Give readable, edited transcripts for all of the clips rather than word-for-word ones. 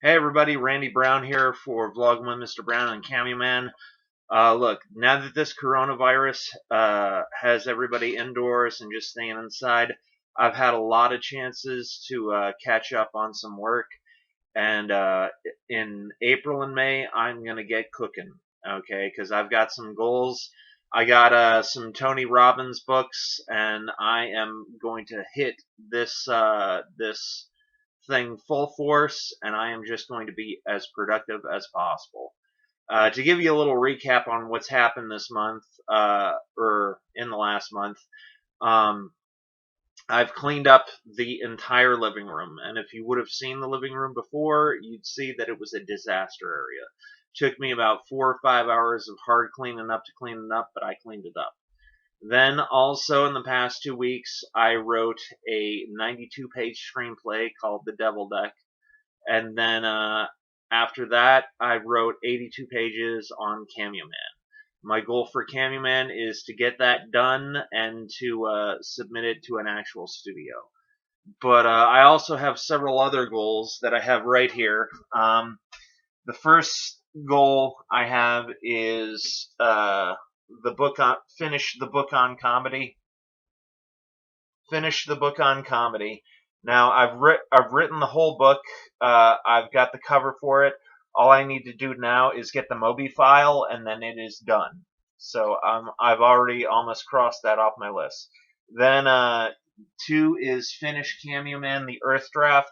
Hey everybody, Randy Brown here for Vlogman Mr. Brown and CAMEO Man. Look, now that this coronavirus has everybody indoors and just staying inside, I've had a lot of chances to catch up on some work. And in April and May, I'm going to get cooking, okay? Because I've got some goals. I got some Tony Robbins books, and I am going to hit this thing full force, and I am just going to be as productive as possible. To give you a little recap on what's happened this month, or in the last month, um, I've cleaned up the entire living room, and if you would have seen the living room before, you'd see that it was a disaster area. Took me about 4 or 5 hours of hard cleaning up to clean it up, but I cleaned it up. Then also in the past 2 weeks, I wrote a 92-page screenplay called The Devil Deck. And then after that, I wrote 82 pages on CAMEO Man. My goal for CAMEO Man is to get that done and to submit it to an actual studio. But I also have several other goals that I have right here. The first goal I have is finish the book on comedy. Finish the book on comedy. Now I've written the whole book. I've got the cover for it. All I need to do now is get the Mobi file, and then it is done. So I've already almost crossed that off my list. Then 2 is finish CAMEO Man, the Earth draft.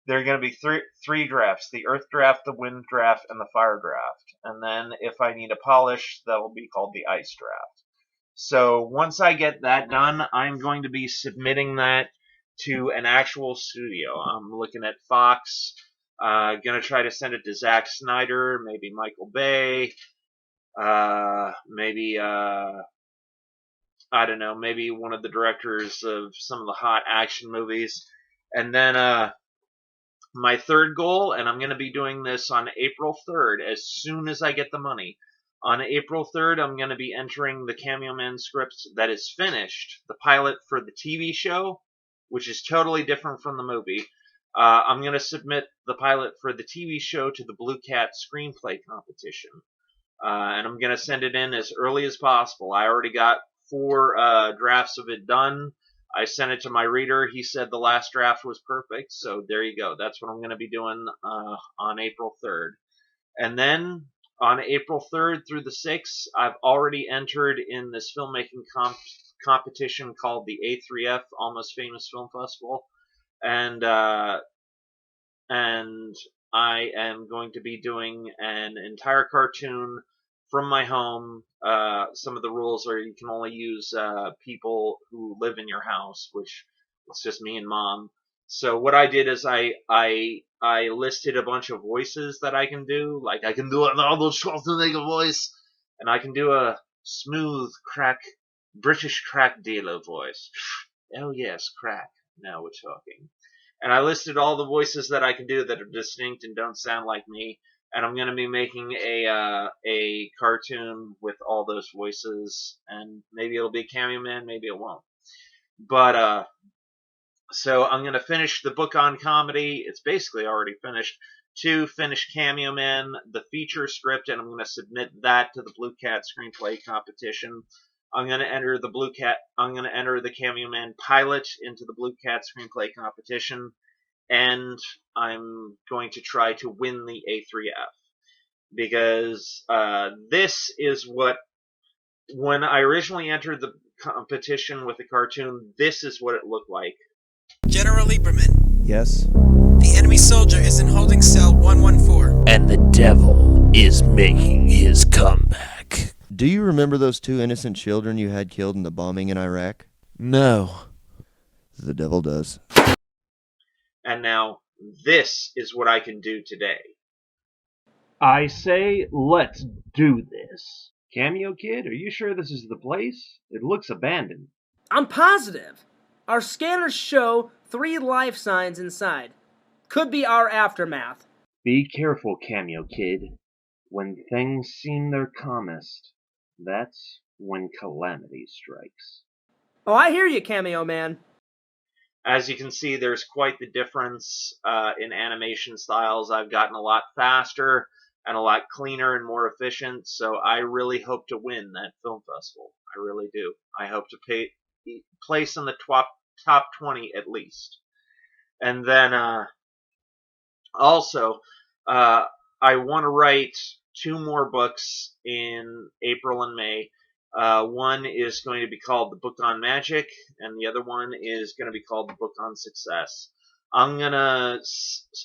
There are going to be three drafts: the Earth draft, the Wind draft, and the Fire draft. And then if I need a polish, that will be called the Ice draft. So once I get that done, I'm going to be submitting that to an actual studio. I'm looking at Fox. Gonna try to send it to Zack Snyder, maybe Michael Bay, maybe I don't know, maybe one of the directors of some of the hot action movies. And then my third goal, and I'm gonna be doing this on April 3rd, as soon as I get the money. On April 3rd, I'm going to be entering the CAMEO Man script that is finished, the pilot for the TV show, which is totally different from the movie. I'm going to submit the pilot for the TV show to the Blue Cat screenplay competition. And I'm going to send it in as early as possible. I already got 4 drafts of it done. I sent it to my reader. He said the last draft was perfect. So there you go. That's what I'm going to be doing on April 3rd. And then on April 3rd through the 6th, I've already entered in this filmmaking competition called the A3F, Almost Famous Film Festival. And I am going to be doing an entire cartoon from my home. Some of the rules are you can only use people who live in your house, which it's just me and Mom. So what I did is I listed a bunch of voices that I can do. Like I can do an Arnold Schwarzenegger voice, and I can do a smooth British crack dealer voice. Oh yes, crack. Now we're talking. And I listed all the voices that I can do that are distinct and don't sound like me. And I'm going to be making a cartoon with all those voices, and maybe it'll be CAMEO Man, maybe it won't. But so I'm going to finish the book on comedy. It's basically already finished. 2, finish CAMEO Man, the feature script, and I'm going to submit that to the Blue Cat screenplay competition. I'm going to enter the CAMEO Man pilot into the Blue Cat screenplay competition, and I'm going to try to win the A3F, because this is what, when I originally entered the competition with the cartoon, this is what it looked like. General Lieberman. Yes? The enemy soldier is in holding cell 114. And the devil is making his comeback. Do you remember those 2 innocent children you had killed in the bombing in Iraq? No. The devil does. And now, this is what I can do today. I say, let's do this. CAMEO Kid, are you sure this is the place? It looks abandoned. I'm positive. Our scanners show 3 life signs inside. Could be our aftermath. Be careful, CAMEO Kid. When things seem their calmest, that's when calamity strikes. Oh, I hear you, CAMEO Man. As you can see, there's quite the difference in animation styles. I've gotten a lot faster and a lot cleaner and more efficient, so I really hope to win that film festival. I really do. I hope to place in the top 20 at least. And then also, uh, I want to write 2 more books in April and May. One is going to be called The Book on Magic, and the other one is going to be called The Book on Success. I'm going to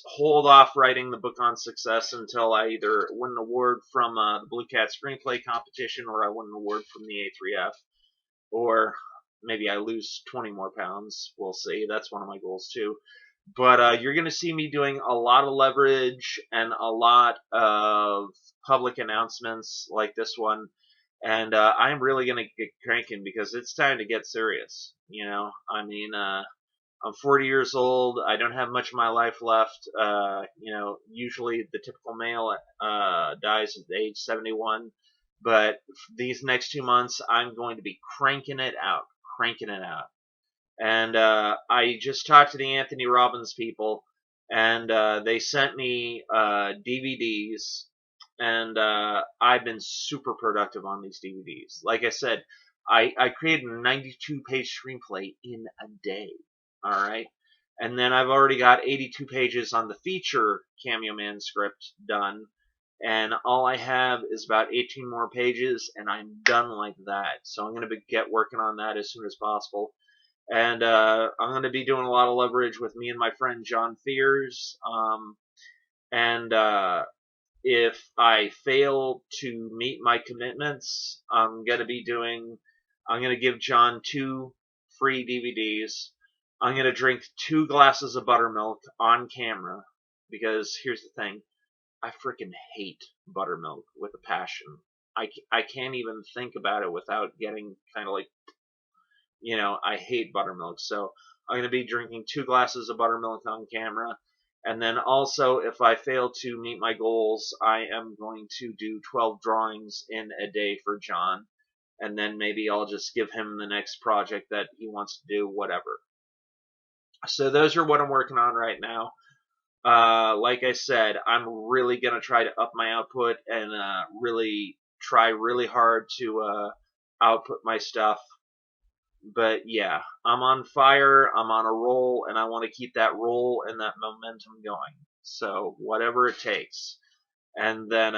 hold off writing The Book on Success until I either win an award from the Blue Cat Screenplay Competition, or I win an award from the A3F, or maybe I lose 20 more pounds. We'll see. That's one of my goals too. But you're going to see me doing a lot of leverage and a lot of public announcements like this one. And I'm really going to get cranking because it's time to get serious. You know, I mean, I'm 40 years old. I don't have much of my life left. You know, usually the typical male dies at age 71. But these next 2 months, I'm going to be cranking it out. And I just talked to the Anthony Robbins people, and they sent me DVDs, and I've been super productive on these DVDs. Like I said, I created a 92-page screenplay in a day, all right? And then I've already got 82 pages on the feature Cameo Man script done, and all I have is about 18 more pages, and I'm done like that. So I'm going to get working on that as soon as possible. And I'm going to be doing a lot of leverage with me and my friend John Fears. And if I fail to meet my commitments, I'm going to give John 2 free DVDs. I'm going to drink 2 glasses of buttermilk on camera, because here's the thing. I freaking hate buttermilk with a passion. I can't even think about it without getting kind of like, you know, I hate buttermilk. So I'm going to be drinking 2 glasses of buttermilk on camera. And then also, if I fail to meet my goals, I am going to do 12 drawings in a day for John. And then maybe I'll just give him the next project that he wants to do, whatever. So those are what I'm working on right now. Like I said, I'm really going to try to up my output and really try really hard to output my stuff. But yeah, I'm on fire, I'm on a roll, and I want to keep that roll and that momentum going. So whatever it takes. And then,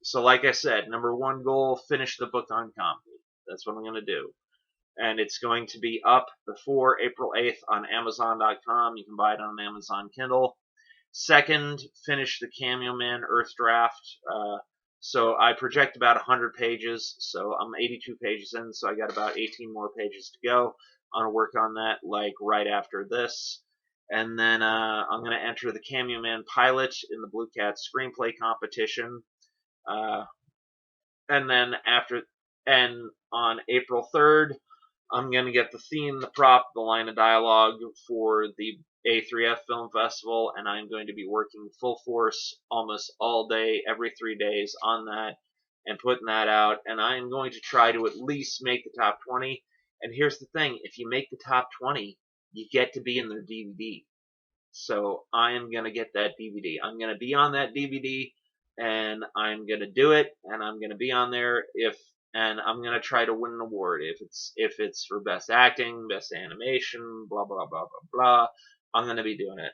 so like I said, number 1 goal, finish the book on comedy. That's what I'm going to do. And it's going to be up before April 8th on Amazon.com. You can buy it on Amazon Kindle. Second, finish the Cameo Man Earth Draft. So I project about 100 pages, so I'm 82 pages in, so I got about 18 more pages to go. I'm going to work on that like right after this. And then I'm going to enter the Cameo Man pilot in the Blue Cat Screenplay Competition. And then on April 3rd, I'm going to get the theme, the prop, the line of dialogue for the A3F Film Festival, and I'm going to be working full force almost all day, every 3 days on that, and putting that out. And I'm going to try to at least make the top 20. And here's the thing, if you make the top 20, you get to be in their DVD. So I am going to get that DVD. I'm going to be on that DVD, and I'm going to do it, and I'm going to be on there and I'm going to try to win an award. If it's for best acting, best animation, blah, blah, blah, blah, blah, I'm going to be doing it.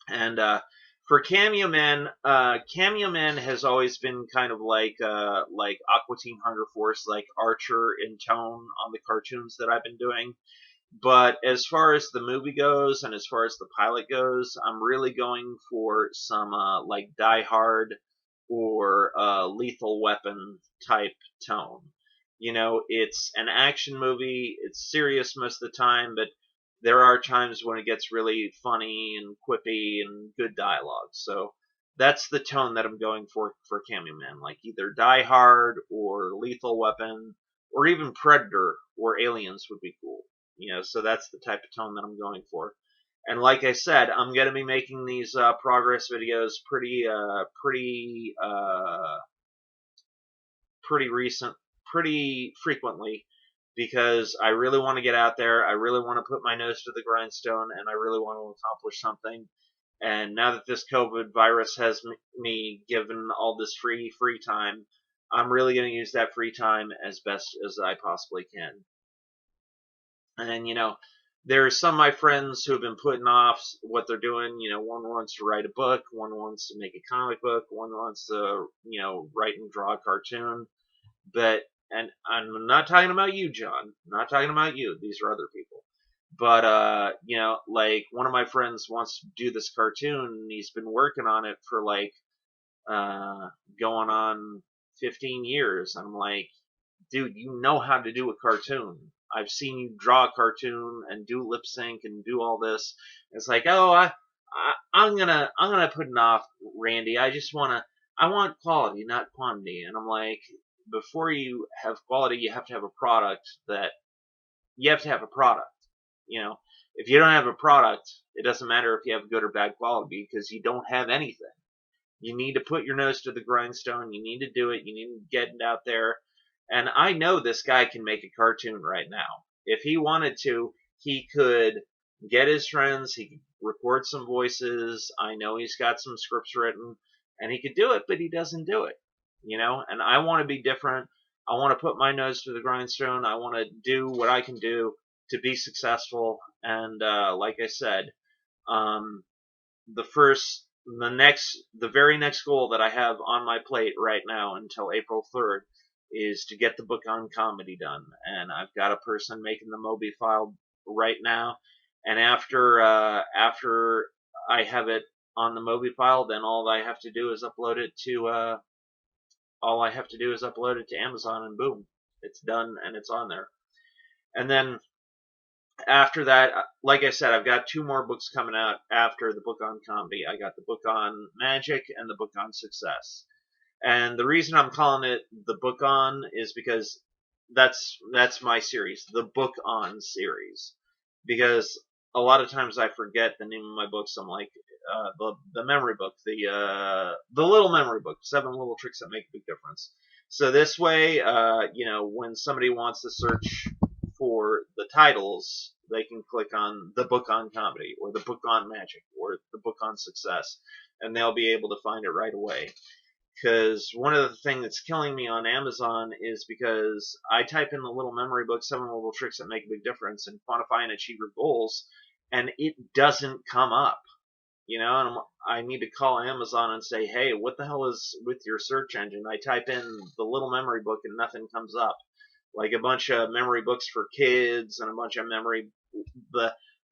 And for Cameo Man has always been kind of like Aqua Teen Hunger Force, like Archer in tone on the cartoons that I've been doing. But as far as the movie goes, and as far as the pilot goes, I'm really going for some like Die Hard or Lethal Weapon type tone. You know, it's an action movie. It's serious most of the time, but there are times when it gets really funny and quippy and good dialogue. So that's the tone that I'm going for Cameo Man, like either Die Hard or Lethal Weapon or even Predator or Aliens would be cool. You know, so that's the type of tone that I'm going for. And like I said, I'm going to be making these progress videos pretty frequently. because I really want to get out there. I really want to put my nose to the grindstone, and I really want to accomplish something. And now that this COVID virus has me given all this free time, I'm really going to use that free time as best as I possibly can. And, there's some of my friends who have been putting off what they're doing. One wants to write a book, one wants to make a comic book, one wants to, write and draw a cartoon. And I'm not talking about you, John. I'm not talking about you. These are other people. But, like one of my friends wants to do this cartoon, and he's been working on it for like, going on 15 years. I'm like, dude, you know how to do a cartoon. I've seen you draw a cartoon and do lip sync and do all this. It's like, oh, I'm gonna put it off, Randy. I want quality, not quantity. And I'm like, before you have quality, you have to have a product if you don't have a product, it doesn't matter if you have good or bad quality because you don't have anything. You need to put your nose to the grindstone. You need to do it. You need to get it out there. And I know this guy can make a cartoon right now. If he wanted to, he could get his friends. He could record some voices. I know he's got some scripts written, and he could do it, but he doesn't do it. And I want to be different. I want to put my nose to the grindstone. I want to do what I can do to be successful. And like I said, the very next goal that I have on my plate right now until April 3rd is to get the book on comedy done. And I've got a person making the Mobi file right now. And after I have it on the Mobi file, then all I have to do is upload it to Amazon, and boom, it's done and it's on there. And then after that, like I said, I've got 2 more books coming out after the book on comedy. I got the book on magic and the book on success. And the reason I'm calling it the book on is because that's my series, the book on series. Because a lot of times I forget the name of my books. I'm like, the memory book, the little memory book, 7 little tricks that make a big difference. So this way, when somebody wants to search for the titles, they can click on the book on comedy or the book on magic or the book on success, and they'll be able to find it right away. Because one of the things that's killing me on Amazon is because I type in the little memory book, 7 little tricks that make a big difference, and quantify and achieve your goals, and it doesn't come up. And I need to call Amazon and say, hey, what the hell is with your search engine? I type in the little memory book and nothing comes up. Like a bunch of memory books for kids and a bunch of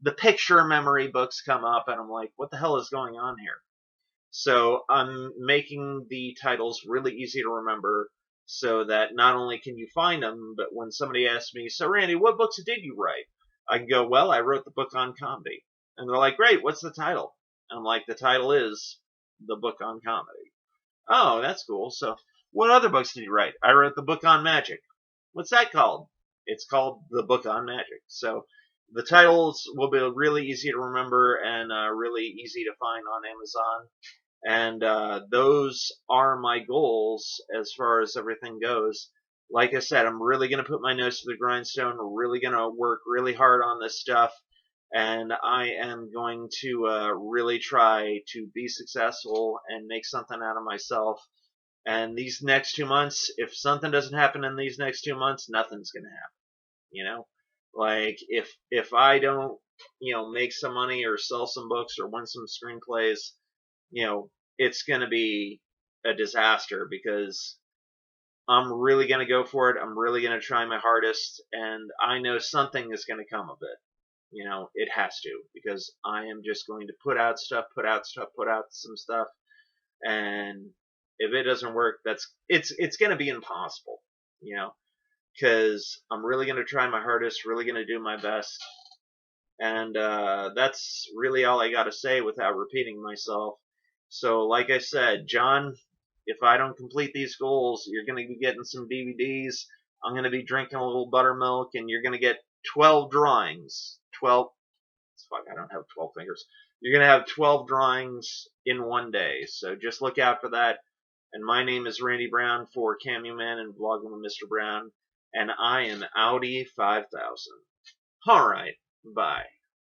the picture memory books come up, and I'm like, what the hell is going on here? So I'm making the titles really easy to remember so that not only can you find them, but when somebody asks me, so Randy, what books did you write? I can go, well, I wrote the book on comedy. And they're like, great, what's the title? And I'm like, the title is the book on comedy. Oh, that's cool. So what other books did you write? I wrote the book on magic. What's that called? It's called the book on magic. So the titles will be really easy to remember and really easy to find on Amazon. And those are my goals as far as everything goes. Like I said, I'm really going to put my nose to the grindstone. We're really going to work really hard on this stuff. And I am going to really try to be successful and make something out of myself. And these next 2 months, if something doesn't happen in these next 2 months, nothing's going to happen. Like if I don't, make some money or sell some books or win some screenplays, it's going to be a disaster because I'm really going to go for it. I'm really going to try my hardest, and I know something is going to come of it. It has to, because I am just going to put out some stuff, and if it doesn't work, it's going to be impossible, because I'm really going to try my hardest, really going to do my best, and that's really all I got to say without repeating myself. So, like I said, John, if I don't complete these goals, you're going to be getting some DVDs. I'm going to be drinking a little buttermilk, and you're going to get 12 drawings. 12. Fuck, I don't have 12 fingers. You're going to have 12 drawings in one day. So just look out for that. And my name is Randy Brown for CAMEO Man and Vlogging with Mr. Brown. and I am Audi 5000. Alright, bye.